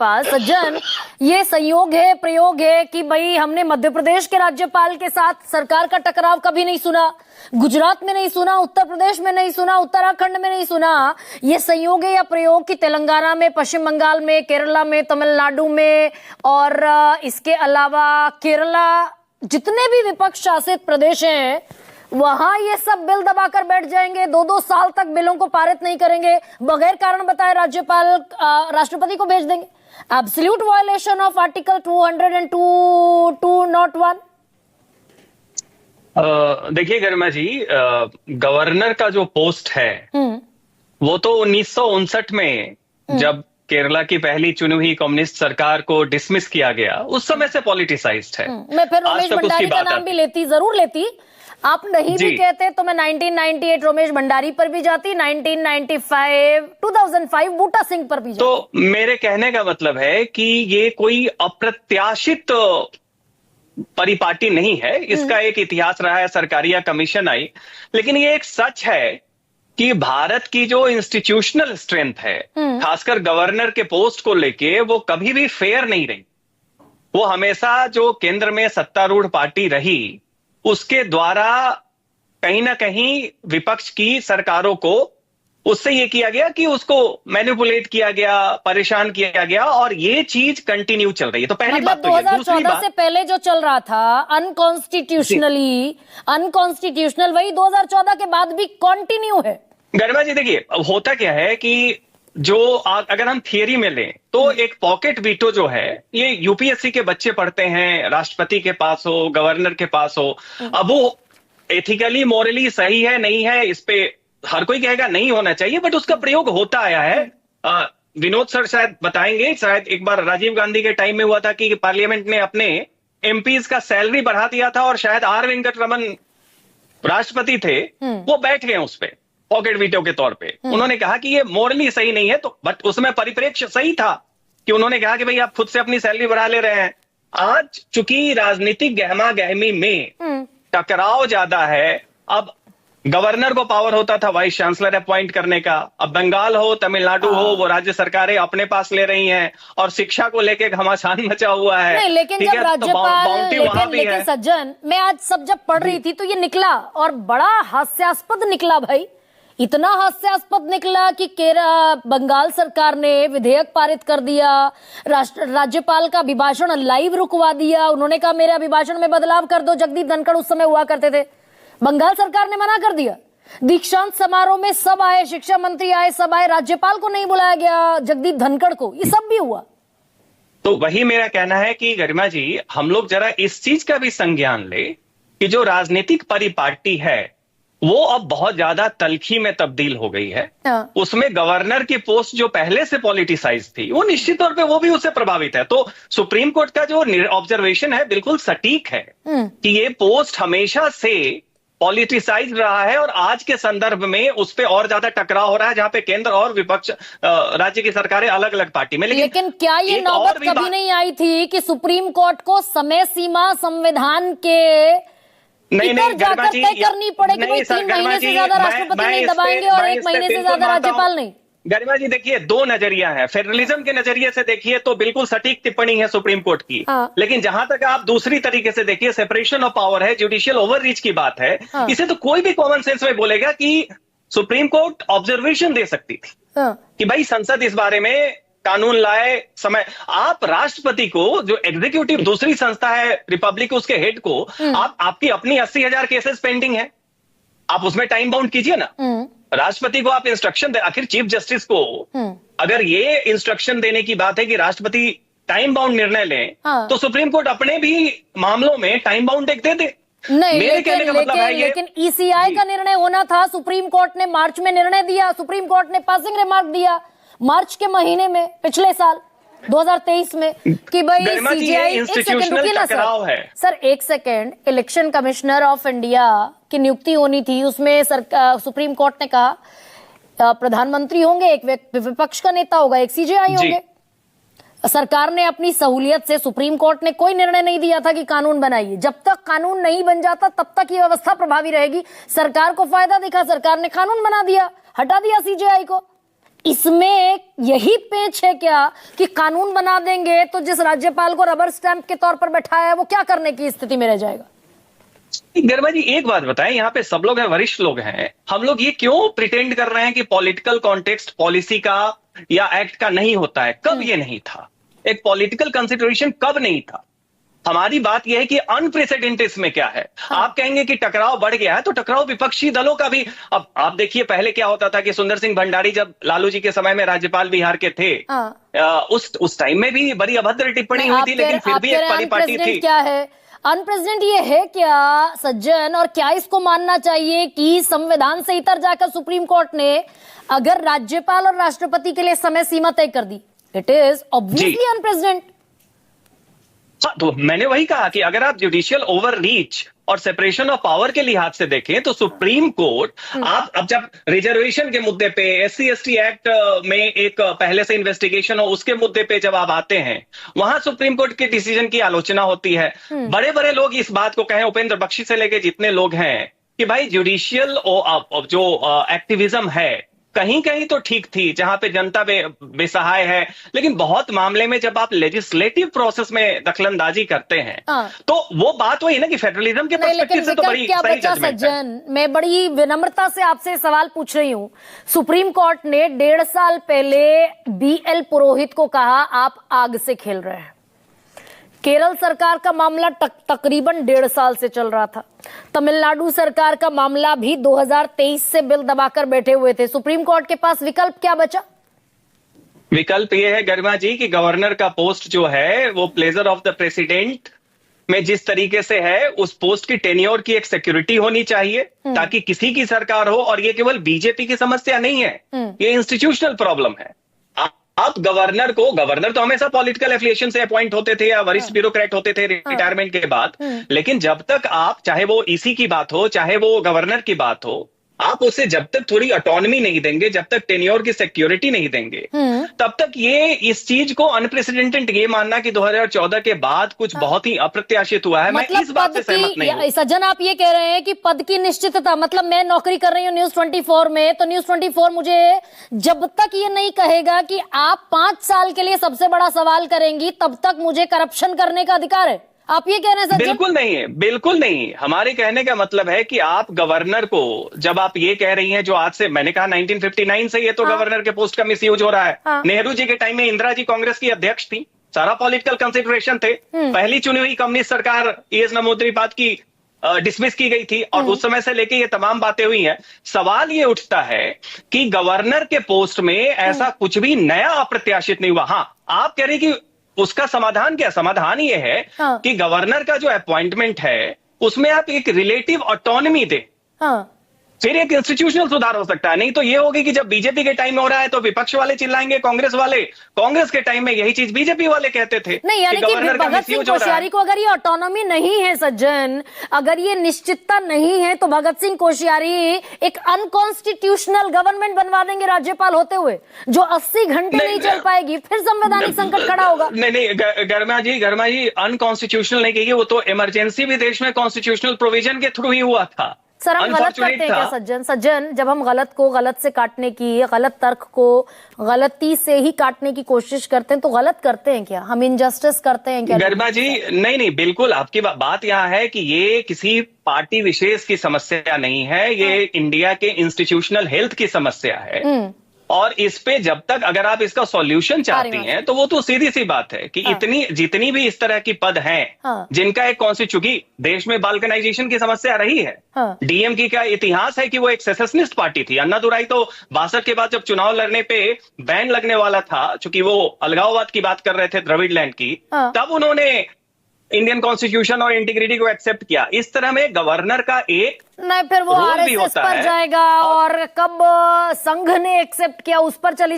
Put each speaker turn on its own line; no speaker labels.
पास। सज्जन, ये संयोग है, प्रयोग है कि भाई हमने मध्य प्रदेश के राज्यपाल के साथ सरकार का टकराव कभी नहीं सुना, गुजरात में नहीं सुना, उत्तर प्रदेश में नहीं सुना, उत्तराखंड में नहीं सुना। ये संयोग है या प्रयोग कि तेलंगाना में, पश्चिम बंगाल में, केरला में, तमिलनाडु में और इसके अलावा केरला, जितने भी विपक्ष शासित प्रदेश हैं वहां ये सब बिल दबाकर बैठ जाएंगे, 2-2 साल तक बिलों को पारित नहीं करेंगे, बगैर कारण बताए राज्यपाल राष्ट्रपति को भेज देंगे। Absolute violation of article 202(1)।
देखिए गरिमा जी, गवर्नर का जो पोस्ट है वो तो 1959 में जब केरला की पहली चुनी हुई कम्युनिस्ट सरकार को डिसमिस किया गया उस समय से पॉलिटिसाइज्ड है।
मैं फिर रमेश भंडारी का नाम भी लेती, जरूर लेती, आप नहीं भी कहते तो मैं 1998 रमेश भंडारी पर भी जाती, 1995 2005 बूटा सिंह पर भी जाती।
तो मेरे कहने का मतलब है कि ये कोई अप्रत्याशित परिपाटी नहीं है, इसका एक इतिहास रहा है, सरकारिया कमीशन आई। लेकिन ये एक सच है कि भारत की जो इंस्टीट्यूशनल स्ट्रेंथ है, खासकर गवर्नर के पोस्ट को लेके, वो कभी भी फेयर नहीं रही। वो हमेशा जो केंद्र में सत्तारूढ़ पार्टी रही उसके द्वारा कहीं ना कहीं विपक्ष की सरकारों को उससे ये किया गया कि उसको मैनिपुलेट किया गया, परेशान किया गया, और ये चीज कंटिन्यू चल रही है। तो पहली बात तो ये। दूसरी बात,
से पहले जो चल रहा था अनकॉन्स्टिट्यूशनल, वही 2014 के बाद भी कंटिन्यू है।
गरिमा जी देखिए, होता क्या है कि जो अगर हम थियरी में लें तो एक पॉकेट वीटो जो है, ये यूपीएससी के बच्चे पढ़ते हैं, राष्ट्रपति के पास हो, गवर्नर के पास हो। अब वो एथिकली मोरली सही है नहीं है, इस पे हर कोई कहेगा नहीं होना चाहिए, बट उसका प्रयोग होता आया है। विनोद सर शायद बताएंगे, शायद एक बार राजीव गांधी के टाइम में हुआ था कि पार्लियामेंट ने अपने एमपीज का सैलरी बढ़ा दिया था और शायद आर वेंकट रमन राष्ट्रपति थे, वो बैठ गए उस पे पॉकेट वीटो के तौर पे। उन्होंने कहा कि ये मोरली सही नहीं है, तो बट उसमें परिप्रेक्ष्य सही था कि उन्होंने कहा कि भाई आप खुद से अपनी सैलरी बढ़ा ले रहे हैं। आज चूंकि राजनीतिक गहमा गहमी में टकराव ज्यादा है, अब गवर्नर को पावर होता था वाइस चांसलर अपॉइंट करने का, अब बंगाल हो, तमिलनाडु हो, वो राज्य सरकारें अपने पास ले रही हैं, और शिक्षा को लेके घमासान मचा हुआ है।
नहीं, लेकिन जब राज्यपाल, लेकिन सज्जन, मैं आज सब जब पढ़ रही थी तो ये निकला और बड़ा हास्यास्पद निकला भाई, इतना हास्यास्पद निकला कि बंगाल सरकार ने विधेयक पारित कर दिया, राज्यपाल का अभिभाषण लाइव रुकवा दिया, उन्होंने कहा मेरे अभिभाषण में बदलाव कर दो, जगदीप धनखड़ उस समय हुआ करते थे, बंगाल सरकार ने मना कर दिया। दीक्षांत समारोह में सब आए, शिक्षा मंत्री आए, सब आए, राज्यपाल को नहीं बुलाया गया, जगदीप धनखड़ को, ये सब भी हुआ।
तो वही मेरा कहना है कि गरिमा जी, हम लोग जरा इस चीज का भी संज्ञान ले कि जो राजनीतिक परिपाटी है वो अब बहुत ज्यादा तल्खी में तब्दील हो गई है। उसमें गवर्नर की पोस्ट जो पहले से पॉलिटिसाइज थी, वो निश्चित तौर पे वो भी उससे प्रभावित है। तो सुप्रीम कोर्ट का जो ऑब्जर्वेशन है बिल्कुल सटीक है कि ये पोस्ट हमेशा से पॉलिटिसाइज रहा है, और आज के संदर्भ में उस पे और ज्यादा टकराव हो रहा है, जहां पे केंद्र और विपक्ष राज्य की सरकारें अलग अलग पार्टी में।
लेकिन क्या ये नौबत कभी नहीं आई थी कि सुप्रीम कोर्ट को समय सीमा संविधान के
नहीं
जाकर तय करनी पड़ेगी? 3 महीने से ज्यादा राष्ट्रपति नहीं दबाएंगे और 1 महीने से ज्यादा राज्यपाल नहीं।
गरिमा जी देखिए, 2 नजरिया है। फेडरलिज्म के नजरिए से देखिए तो बिल्कुल सटीक टिप्पणी है सुप्रीम कोर्ट की। लेकिन जहां तक आप दूसरी तरीके से देखिए, सेपरेशन ऑफ पावर है, जुडिशियल ओवररीच की बात है, इसे तो कोई भी कॉमन सेंस में बोलेगा कि सुप्रीम कोर्ट ऑब्जर्वेशन दे सकती थी कि भाई संसद इस बारे में कानून लाए। समय आप राष्ट्रपति को, जो एग्जीक्यूटिव दूसरी संस्था है रिपब्लिक, उसके हेड को, आपकी अपनी 80,000 केसेस पेंडिंग है, आप उसमें टाइम बाउंड कीजिए ना। राष्ट्रपति को आप इंस्ट्रक्शन दे, आखिर चीफ जस्टिस को अगर ये इंस्ट्रक्शन देने की बात है कि राष्ट्रपति टाइम बाउंड निर्णय लें, तो सुप्रीम कोर्ट अपने भी मामलों में टाइम बाउंड एक दे दे।
नहीं, लेकिन ईसीआई का निर्णय होना था, सुप्रीम कोर्ट ने मार्च में निर्णय दिया, सुप्रीम कोर्ट ने पासिंग रिमार्क दिया मार्च के महीने में पिछले साल 2023 में कि भाई सीजीआई, एक सेकंड रुकिए ना sir, 1 second, election commissioner of India की नियुक्ति होनी थी, उसमें सुप्रीम कोर्ट ने कहा प्रधानमंत्री होंगे, एक विपक्ष का नेता होगा, एक सीजीआई होंगे। सरकार ने अपनी सहूलियत से, सुप्रीम कोर्ट ने कोई निर्णय नहीं दिया था कि कानून बनाइए, जब तक कानून नहीं बन जाता तब तक ये व्यवस्था प्रभावी रहेगी। सरकार को फायदा दिखा, सरकार ने कानून बना दिया, हटा दिया सीजीआई को। इसमें यही पेच है क्या कि कानून बना देंगे तो जिस राज्यपाल को रबर स्टैंप के तौर पर बैठाया है वो क्या करने की स्थिति में रह जाएगा?
गर्मा जी एक बात बताएं, यहाँ पे सब लोग हैं, वरिष्ठ लोग हैं, हम लोग ये क्यों प्रिटेंड कर रहे हैं कि पॉलिटिकल कॉन्टेक्स्ट पॉलिसी का या एक्ट का नहीं होता है? कब ये नहीं था? एक पॉलिटिकल कंसिडरेशन कब नहीं था? हमारी बात यह है कि अनप्रेसिडेंटेड इसमें क्या है? आप कहेंगे कि टकराव बढ़ गया है, तो टकराव विपक्षी दलों का भी। अब आप देखिए, पहले क्या होता था कि सुंदर सिंह भंडारी जब लालू जी के समय में राज्यपाल बिहार के थे, उस टाइम में भी बड़ी अभद्र टिप्पणी हुई थी, लेकिन फिर भी एक परिपाटी थी।
क्या है अनप्रेसिडेंट? ये है क्या सज्जन? और क्या इसको मानना चाहिए कि संविधान से इतर जाकर सुप्रीम कोर्ट ने अगर राज्यपाल और राष्ट्रपति के लिए समय सीमा तय कर दी, इट इज ऑब्वियसली अनप्रेसिडेंट।
हाँ, तो मैंने वही कहा कि अगर आप जुडिशियल ओवररीच और सेपरेशन ऑफ पावर के लिहाज से देखें तो सुप्रीम कोर्ट, आप अब जब रिजर्वेशन के मुद्दे पे, SC/ST एक्ट में एक पहले से इन्वेस्टिगेशन हो, उसके मुद्दे पे जब आप आते हैं, वहां सुप्रीम कोर्ट के डिसीजन की आलोचना होती है। बड़े बड़े लोग इस बात को कहें, उपेंद्र बख्शी से लेके जितने लोग हैं, कि भाई जुडिशियल जो एक्टिविज्म है कहीं कहीं तो ठीक थी, जहां पे जनता बेसहाय है, लेकिन बहुत मामले में जब आप लेजिस्लेटिव प्रोसेस में दखलंदाजी करते हैं तो वो बात वही ना कि फेडरलिज्म के पर्सपेक्टिव से तो बड़ी सही जजमेंट है।
मैं बड़ी विनम्रता से आपसे सवाल पूछ रही हूं। सुप्रीम कोर्ट ने 1.5 साल पहले BL पुरोहित को कहा आप आग से खेल रहे हैं। केरल सरकार का मामला तकरीबन 1.5 साल से चल रहा था। तमिलनाडु सरकार का मामला भी 2023 से बिल दबाकर बैठे हुए थे। सुप्रीम कोर्ट के पास विकल्प क्या बचा?
विकल्प ये है गरिमा जी कि गवर्नर का पोस्ट जो है वो प्लेजर ऑफ द प्रेसिडेंट में जिस तरीके से है, उस पोस्ट की टेन्योर की एक सिक्योरिटी होनी चाहिए, ताकि किसी की सरकार हो, और ये केवल बीजेपी की समस्या नहीं है, ये इंस्टीट्यूशनल प्रॉब्लम है। आप गवर्नर तो हमेशा पॉलिटिकल एफिलिएशन से अपॉइंट होते थे या वरिष्ठ ब्यूरोक्रेट होते थे रिटायरमेंट के बाद, लेकिन जब तक आप, चाहे वो EC की बात हो, चाहे वो गवर्नर की बात हो, आप उसे जब तक थोड़ी ऑटोनॉमी नहीं देंगे, जब तक टेन्योर की सिक्योरिटी नहीं देंगे, तब तक ये इस चीज को अनप्रेसिडेंटेड ये मानना कि 2014 के बाद कुछ बहुत ही अप्रत्याशित हुआ है,
मतलब
मैं इस बात से सहमत नहीं हूं।
सज्जन, आप ये कह रहे हैं कि पद की निश्चितता, मतलब मैं नौकरी कर रही हूँ News 24 में, तो News 24 मुझे जब तक ये नहीं कहेगा कि आप 5 साल के लिए सबसे बड़ा सवाल करेंगी, तब तक मुझे करप्शन करने का अधिकार है, आप ये कह रहे हैं सज्जन?
बिल्कुल नहीं है, बिल्कुल नहीं। हमारे कहने का मतलब है कि आप गवर्नर को, जब आप ये कह रही हैं, जो आज से, मैंने कहा 1959 से ये तो गवर्नर के पोस्ट का मिसयूज हो रहा है। नेहरू जी के टाइम में इंदिरा जी कांग्रेस की अध्यक्ष थी, सारा पॉलिटिकल कंसिडरेशन थे, पहली चुनी हुई कम्युनिस्ट सरकार ES नमोद्रीपाद की डिसमिस की गई थी, और उस समय से लेके ये तमाम बातें हुई हैं। सवाल ये उठता है कि गवर्नर के पोस्ट में ऐसा कुछ भी नया अप्रत्याशित नहीं हुआ। हाँ, आप कह रही कि उसका समाधान क्या? समाधान ये है कि गवर्नर का जो अपॉइंटमेंट है उसमें आप एक रिलेटिव ऑटोनॉमी दे, फिर एक इंस्टीट्यूशनल सुधार हो सकता है। नहीं तो ये होगी कि जब बीजेपी के टाइम में हो रहा है तो विपक्ष वाले चिल्लाएंगे, कांग्रेस वाले, कांग्रेस के टाइम में यही चीज बीजेपी वाले कहते थे।
नहीं, यानी कि भगत सिंह कोश्यारी को अगर ये ऑटोनॉमी नहीं है सज्जन, अगर ये निश्चितता नहीं है, तो भगत सिंह कोश्यारी एक अनकॉन्स्टिट्यूशनल गवर्नमेंट बनवा देंगे राज्यपाल होते हुए, जो 80 घंटे नहीं चल पाएगी, फिर संवैधानिक संकट खड़ा होगा।
नहीं, गर्मा जी अनकॉन्स्टिट्यूशनल नहीं कहिए, वो तो इमरजेंसी भी देश में कॉन्स्टिट्यूशनल प्रोविजन के थ्रू ही हुआ था।
सर, हम गलत करते हैं क्या सज्जन? जब हम गलत को गलत से काटने की, गलत तर्क को गलती से ही काटने की कोशिश करते हैं, तो गलत करते हैं क्या? हम इनजस्टिस करते हैं क्या?
गरिमा जी नहीं, बिल्कुल आपकी बात यहाँ है कि ये किसी पार्टी विशेष की समस्या नहीं है, ये इंडिया के इंस्टीट्यूशनल हेल्थ की समस्या है। और इस पे जब तक अगर आप इसका सॉल्यूशन चाहती हैं, तो वो तो सीधी सी बात है कि जितनी भी इस तरह की पद हैं, जिनका एक चूंकि देश में बाल्कनाइजेशन की समस्या रही है, DMK का इतिहास है कि वो एक सेसेशनिस्ट पार्टी थी। अन्नादुराई तो 62 के बाद जब चुनाव लड़ने पे बैन लगने वाला था, चूंकि वो अलगाववाद की बात कर रहे थे, द्रविड़ लैंड की, तब उन्होंने इंडियन कॉन्स्टिट्यूशन और इंटीग्रिटी को एक्सेप्ट किया। इस तरह में गवर्नर का एक
नहीं, फिर वो RSS पर जाएगा, और कब संघ ने एक्सेप्ट किया उस पर चली